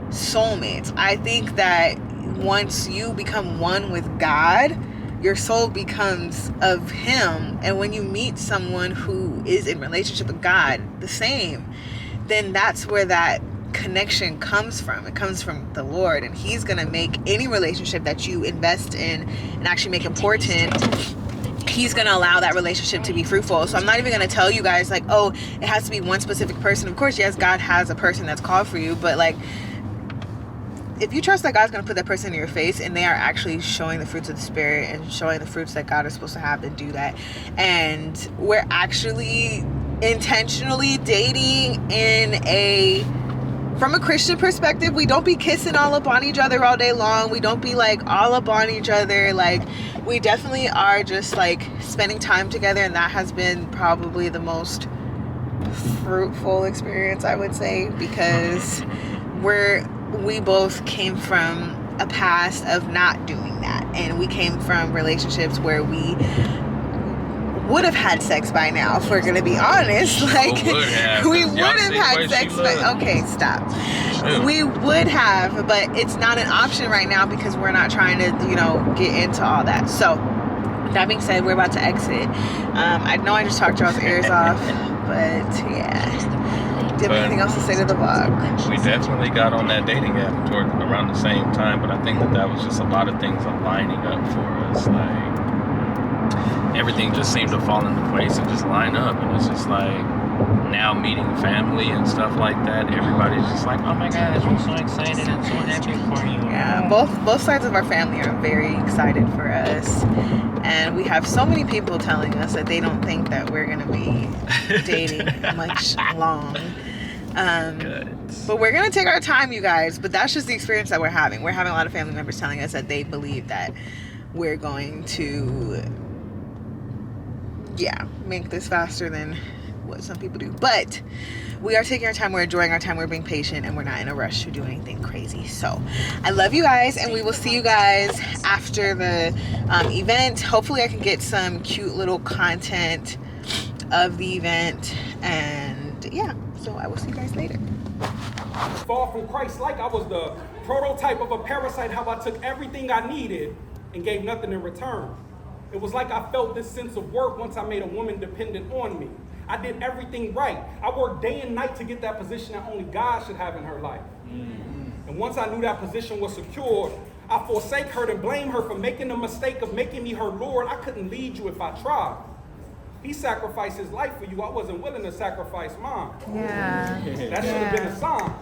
soulmates. I think that once you become one with God, your soul becomes of Him. And when you meet someone who is in relationship with God, the same, then that's where that connection comes from. It comes from the Lord, and He's gonna make any relationship that you invest in and actually make important, He's gonna allow that relationship to be fruitful. So I'm not even gonna tell you guys like, oh, it has to be one specific person. Of course, yes, God has a person that's called for you, but like, if you trust that God's gonna put that person in your face and they are actually showing the fruits of the Spirit and showing the fruits that God is supposed to have, then do that. And we're actually intentionally dating from a Christian perspective. We don't be kissing all up on each other all day long. We don't be like all up on each other. Like, we definitely are just like spending time together, and that has been probably the most fruitful experience, I would say, because we both came from a past of not doing that, and we came from relationships where we would have had sex by now, if we're gonna be honest. Like, we would have had sex by, okay, stop. We would have, but it's not an option right now because we're not trying to, get into all that. So that being said, we're about to exit. I know I just talked y'all's ears off, but yeah. Do you have anything else to say to the vlog? We definitely got on that dating app around the same time, but I think that was just a lot of things aligning up for us. Like, everything just seemed to fall into place and just line up, and it's just like, now meeting family and stuff like that, everybody's just like, oh my gosh, I'm so excited and so happy for you. Yeah, both sides of our family are very excited for us, and we have so many people telling us that they don't think that we're gonna be dating much long. But we're gonna take our time, you guys. But that's just the experience that we're having. We're having a lot of family members telling us that they believe that we're going to make this faster than what some people do. But we are taking our time, we're enjoying our time, we're being patient, and we're not in a rush to do anything crazy. So I love you guys, and we will see you guys after the event. Hopefully I can get some cute little content of the event, and yeah, so I will see you guys later. Far from Christ-like, I was the prototype of a parasite, how I took everything I needed and gave nothing in return. It was like I felt this sense of worth once I made a woman dependent on me. I did everything right. I worked day and night to get that position that only God should have in her life. And once I knew that position was secured, I forsake her to blame her for making the mistake of making me her Lord. I couldn't lead you if I tried. He sacrificed his life for you. I wasn't willing to sacrifice mine. Yeah. That should have been a sign.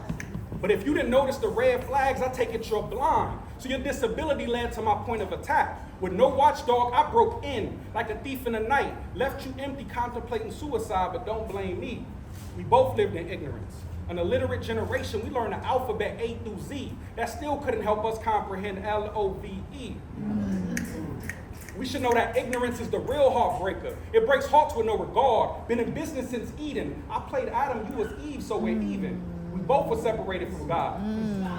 But if you didn't notice the red flags, I take it you're blind. So your disability led to my point of attack. With no watchdog, I broke in like a thief in the night, left you empty contemplating suicide, but don't blame me. We both lived in ignorance. An illiterate generation, we learned the alphabet A through Z. That still couldn't help us comprehend L-O-V-E. We should know that ignorance is the real heartbreaker. It breaks hearts with no regard. Been in business since Eden. I played Adam, you was Eve, so we're even. We both were separated from God.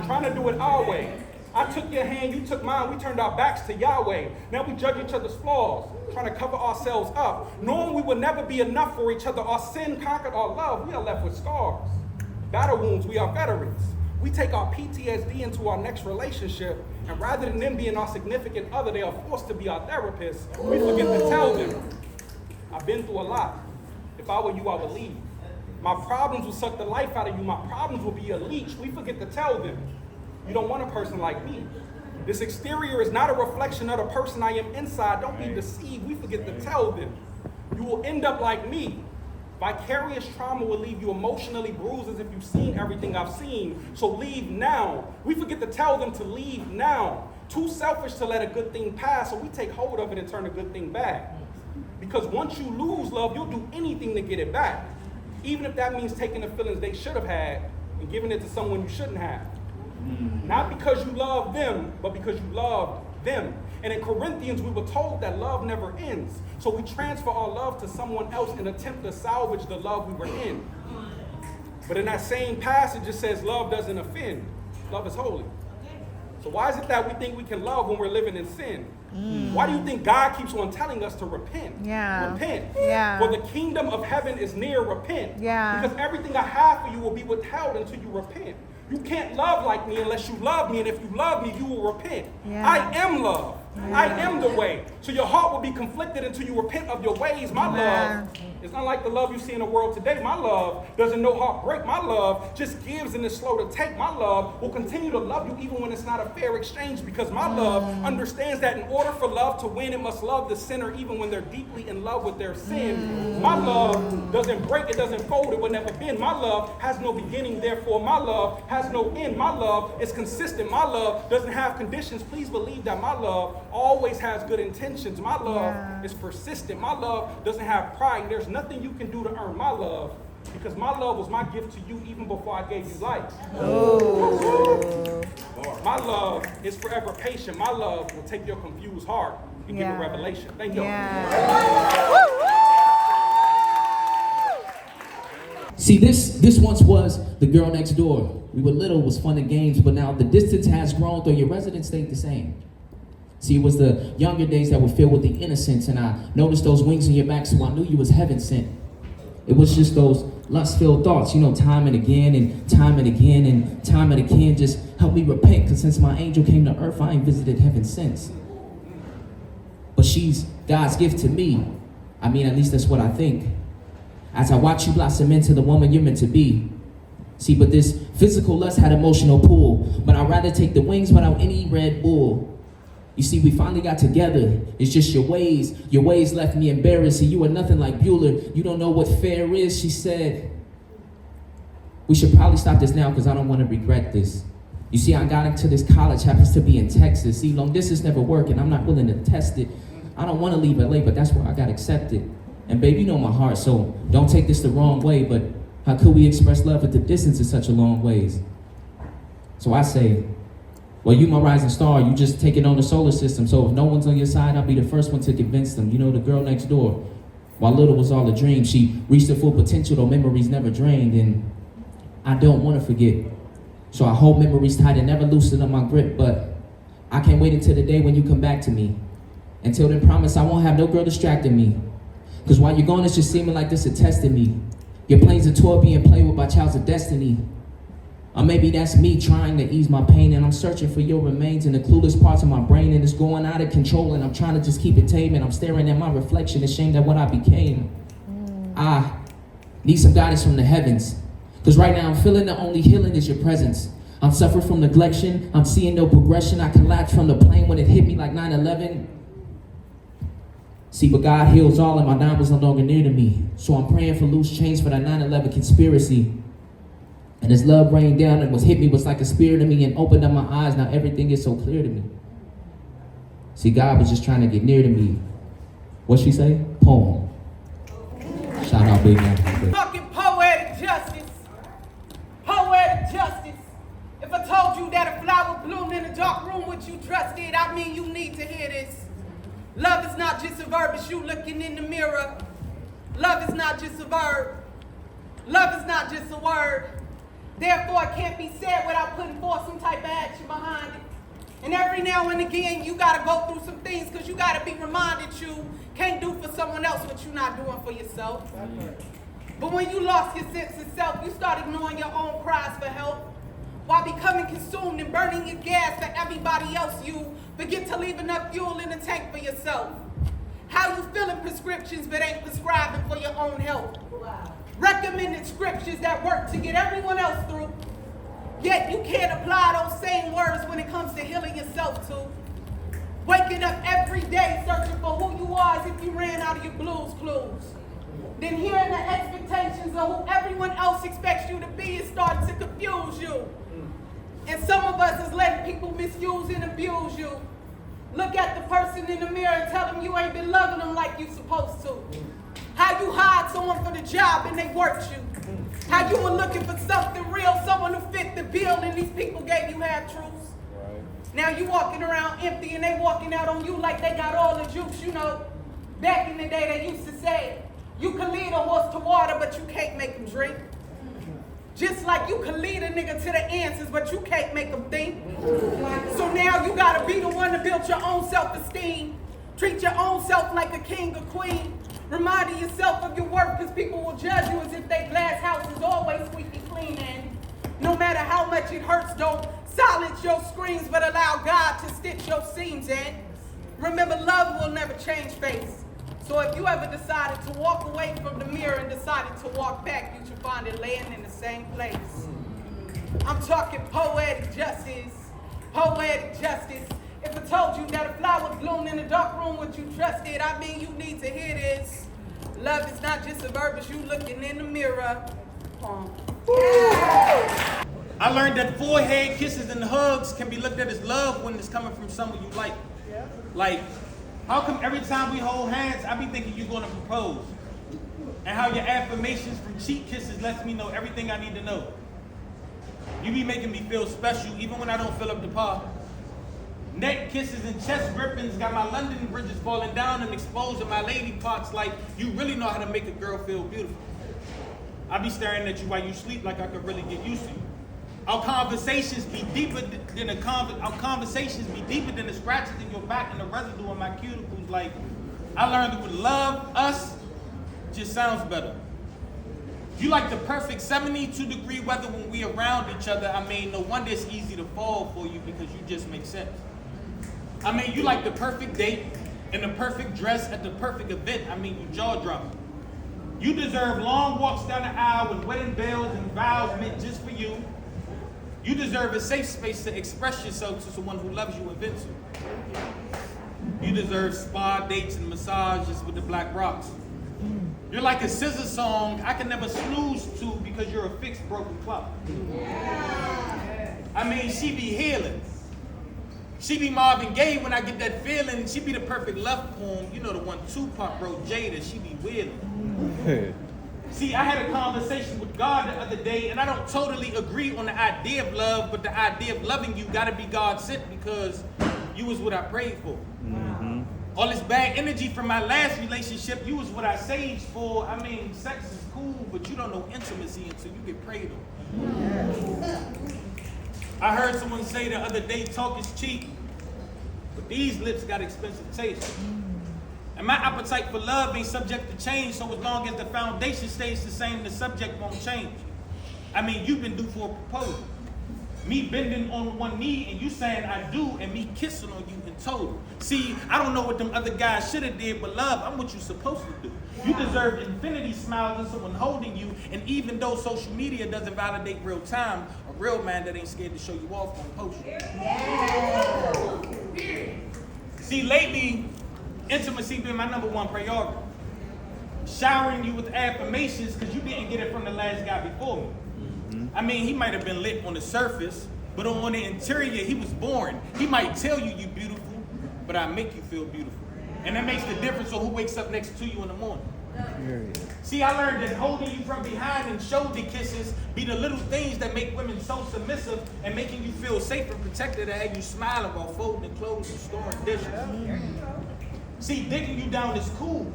Trying to do it our way. I took your hand, you took mine, we turned our backs to Yahweh. Now we judge each other's flaws, trying to cover ourselves up. Knowing we would never be enough for each other, our sin conquered our love, we are left with scars. Battle wounds, we are veterans. We take our PTSD into our next relationship, and rather than them being our significant other, they are forced to be our therapist. We forget to tell them, I've been through a lot. If I were you, I would leave. My problems will suck the life out of you. My problems will be a leech. We forget to tell them, you don't want a person like me. This exterior is not a reflection of the person I am inside. Don't be deceived. We forget to tell them. You will end up like me. Vicarious trauma will leave you emotionally bruised as if you've seen everything I've seen. So leave now. We forget to tell them to leave now. Too selfish to let a good thing pass, so we take hold of it and turn a good thing back. Because once you lose love, you'll do anything to get it back. Even if that means taking the feelings they should have had and giving it to someone you shouldn't have. Not because you love them, but because you love them. And in Corinthians, we were told that love never ends. So we transfer our love to someone else and attempt to salvage the love we were in. But in that same passage, it says love doesn't offend. Love is holy. So why is it that we think we can love when we're living in sin? Why do you think God keeps on telling us to repent? Repent. For the kingdom of heaven is near, repent. Because everything I have for you will be withheld until you repent. You can't love like me unless you love me, and if you love me, you will repent. I am love. I am the way. So your heart will be conflicted until you repent of your ways. My love is unlike the love you see in the world today. My love doesn't know heartbreak. My love just gives and is slow to take. My love will continue to love you even when it's not a fair exchange, because my love understands that in order for love to win, it must love the sinner even when they're deeply in love with their sin. My love doesn't break, it doesn't fold, it will never bend. My love has no beginning, therefore my love has no end. My love is consistent. My love doesn't have conditions. Please believe that my love always has good intentions. My love is persistent. My love doesn't have pride. There's nothing you can do to earn my love, because my love was my gift to you even before I gave you life. My love is forever patient. My love will take your confused heart and give a revelation. Thank you. See, this once was the girl next door. We were little, it was fun and games, but now the distance has grown, though your residence stayed the same. See, it was the younger days that were filled with the innocence, and I noticed those wings in your back, so I knew you was heaven sent. It was just those lust-filled thoughts, time and again, and time and again, and time and again, just help me repent, because since my angel came to earth, I ain't visited heaven since. But she's God's gift to me. I mean, at least that's what I think. As I watch you blossom into the woman you're meant to be. See, but this physical lust had emotional pull, but I'd rather take the wings without any Red Bull. You see, we finally got together. It's just your ways left me embarrassed. See, you are nothing like Bueller. You don't know what fair is, she said. We should probably stop this now because I don't want to regret this. You see, I got into this college, happens to be in Texas. See, long distance never work and I'm not willing to test it. I don't want to leave LA, but that's where I got accepted. And babe, you know my heart, so don't take this the wrong way, but how could we express love if the distance is such a long ways? So I say, well, you my rising star, you just take it on the solar system. So if no one's on your side, I'll be the first one to convince them. You know, the girl next door, while little was all a dream, she reached her full potential, though memories never drained. And I don't want to forget. So I hold memories tight and never loosen up my grip. But I can't wait until the day when you come back to me. Until then, promise I won't have no girl distracting me. Because while you're gone, it's just seeming like this a test of me. Your plane's a toy being played with by child's of destiny. Or maybe that's me trying to ease my pain, and I'm searching for your remains in the clueless parts of my brain, and it's going out of control, and I'm trying to just keep it tame, and I'm staring at my reflection, ashamed at what I became. I need some guidance from the heavens, because right now I'm feeling the only healing is your presence. I'm suffering from neglection, I'm seeing no progression, I collapsed from the plane when it hit me like 9/11. See, but God heals all, and my dime was no longer near to me, so I'm praying for loose change for that 9/11 conspiracy. And his love rained down and was hit me was like a spear to me and opened up my eyes. Now everything is so clear to me. See, God was just trying to get near to me. What'd she say? Poem. Shout out, big man. Fucking poetic justice. Poetic justice. If I told you that a flower bloomed in a dark room which you trusted, I mean you need to hear this. Love is not just a verb, it's you looking in the mirror. Love is not just a verb. Love is not just a word. Therefore, it can't be said without putting forth some type of action behind it. And every now and again, you got to go through some things because you got to be reminded you can't do for someone else what you're not doing for yourself. But when you lost your sense of self, you start ignoring your own cries for help. While becoming consumed and burning your gas for everybody else, you forget to leave enough fuel in the tank for yourself. How you filling prescriptions but ain't prescribing for your own health? Recommended scriptures that work to get everyone else through. Yet you can't apply those same words when it comes to healing yourself too. Waking up every day searching for who you are as if you ran out of your Blue's Clues. Then hearing the expectations of who everyone else expects you to be is starting to confuse you. And some of us is letting people misuse and abuse you. Look at the person in the mirror and tell them you ain't been loving them like you supposed to. How you hired someone for the job and they worked you. How you were looking for something real, someone who fit the bill, and these people gave you half-truths. Now you walking around empty and they walking out on you like they got all the juice, you know. Back in the day they used to say, you can lead a horse to water, but you can't make him drink. Just like you can lead a nigga to the answers, but you can't make him think. So now you gotta be the one to build your own self-esteem. Treat your own self like a king or queen. Reminding yourself of your worth, because people will judge you as if their glass house is always squeaky clean. And no matter how much it hurts, don't silence your screams, but allow God to stitch your seams in. Remember, love will never change face. So if you ever decided to walk away from the mirror and decided to walk back, you should find it laying in the same place. I'm talking poetic justice. Poetic justice. If I told you that a flower bloomed in a dark room, would you trust it? I mean, you need to hear this. Love is not just a verb, it's you looking in the mirror. I learned that forehead kisses and hugs can be looked at as love when it's coming from someone you like. Like, how come every time we hold hands, I be thinking you're gonna propose? And how your affirmations from cheek kisses lets me know everything I need to know. You be making me feel special even when I don't fill up the par. Neck kisses and chest grippings got my London bridges falling down and exposing my lady parts like you really know how to make a girl feel beautiful. I be staring at you while you sleep like I could really get used to you. Our conversations be deeper than the scratches in your back and the residue on my cuticles. Like, I learned that with love, us just sounds better. You like the perfect 72-degree weather when we around each other. I mean, no wonder it's easy to fall for you because you just make sense. I mean, you like the perfect date and the perfect dress at the perfect event. I mean, you jaw-dropping. You deserve long walks down the aisle with wedding bells and vows meant just for you. You deserve a safe space to express yourself to someone who loves you and vents you. You deserve spa dates and massages with the black rocks. You're like a scissor song I can never snooze to because you're a fixed broken clock. I mean, she be healing. She be Marvin Gaye when I get that feeling. She be the perfect love poem. You know the one Tupac wrote, Jada. She be wheeling. See, I had a conversation with God the other day, and I don't totally agree on the idea of love, but the idea of loving you gotta be God sent because you was what I prayed for. Mm-hmm. All this bad energy from my last relationship, you was what I saged for. I mean, sex is cool, but you don't know intimacy until you get prayed on. I heard someone say the other day, talk is cheap, but these lips got expensive taste. And my appetite for love ain't subject to change, so as long as the foundation stays the same, the subject won't change. I mean, you've been due for a proposal. Me bending on one knee and you saying I do, and me kissing on you in total. See, I don't know what them other guys should have did, but love, I'm what you supposed to do. You deserve infinity smiles and someone holding you, and even though social media doesn't validate real time, a real man that ain't scared to show you off on post. See, lately, intimacy been my #1 priority. Showering you with affirmations because you didn't get it from the last guy before me. I mean, he might have been lit on the surface, but on the interior, he was boring. He might tell you you're beautiful, but I make you feel beautiful. And that makes the difference on who wakes up next to you in the morning. See, I learned that holding you from behind and shoulder kisses be the little things that make women so submissive and making you feel safe and protected and have you smiling while folding clothes and storing dishes. See, digging you down is cool,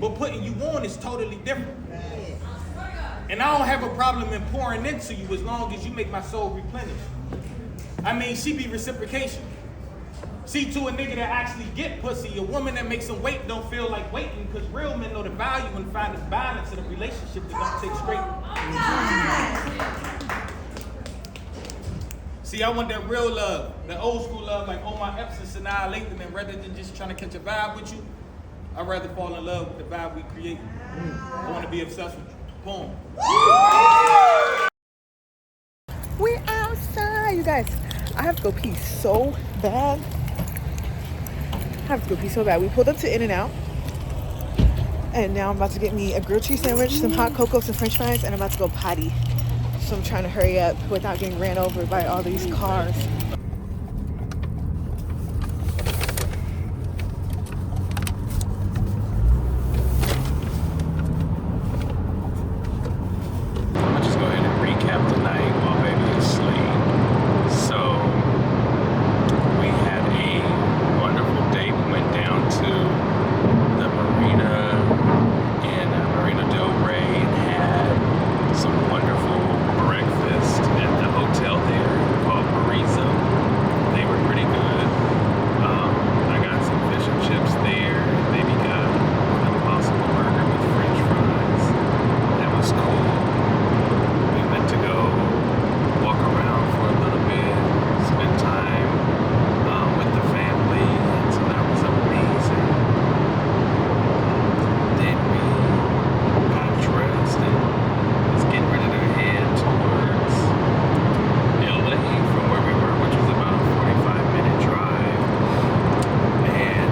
but putting you on is totally different. And I don't have a problem in pouring into you as long as you make my soul replenish. I mean, she be reciprocation. See, to a nigga that actually get pussy, a woman that makes him wait don't feel like waiting, because real men know the value and find the balance in a relationship that don't take straight. See, I want that real love, that old school love, like, oh, my Epsom annihilate them, and rather than just trying to catch a vibe with you, I'd rather fall in love with the vibe we create. I want to be obsessed with you. Boom. We're outside, you guys. I have to go pee so bad. We pulled up to In-N-Out. And now I'm about to get me a grilled cheese sandwich, some hot cocoa, some french fries, and I'm about to go potty. So I'm trying to hurry up without getting ran over by all these cars. I'll just go ahead and recap the night while baby is asleep. So we had a wonderful day. We went down to the marina in Marina Del Rey and had some wonderful breakfast at the hotel there called Marizo. They were pretty good. I got some fish and chips there. Baby got an Impossible Burger with french fries. That was cool. We went to go walk around for a little bit, spend time with the family, so that was amazing. Then we got dressed and was getting ready to head towards LA from where we were, which was about a 45-minute drive. And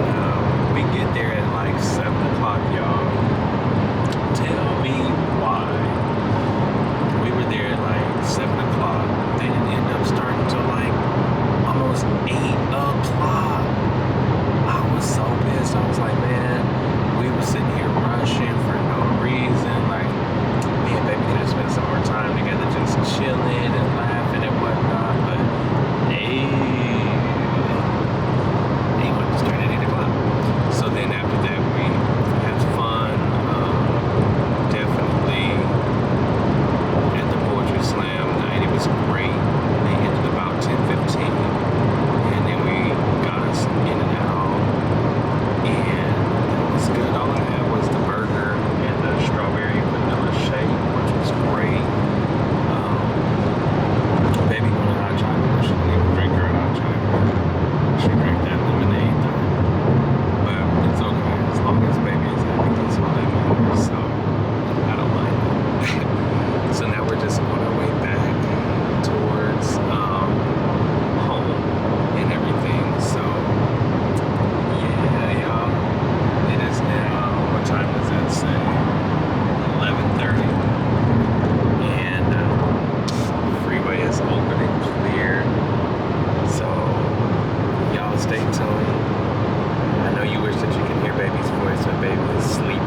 we get there at like 7 o'clock, y'all. Tell me why. We were there at like 7 o'clock. They didn't end up starting till like almost 8 o'clock. I was so pissed. I was like, man, we were sitting here rushing for no reason. Like, me and baby could have spent some more time together just chilling and laughing and whatnot. But hey, they wanted to start at 8 o'clock. So then after that, we had fun. Definitely at the Poetry Slam night. It was great. They ended about 10:15, and then we got us some In-N-Out, and that was good. All I had was the burger and the strawberry vanilla shake, which was great. Baby wanted hot chocolate, but she didn't even drink her hot chocolate. She drank that lemonade though. But it's okay. As long as baby is happy, that's all that matters. So I don't mind it. So now we're just on our way back towards home and everything. So yeah, y'all. It is now, what time does that say? 11:30. And freeway is open and clear. So y'all stay tuned. I know you wish that you could hear baby's voice, but baby is sleeping.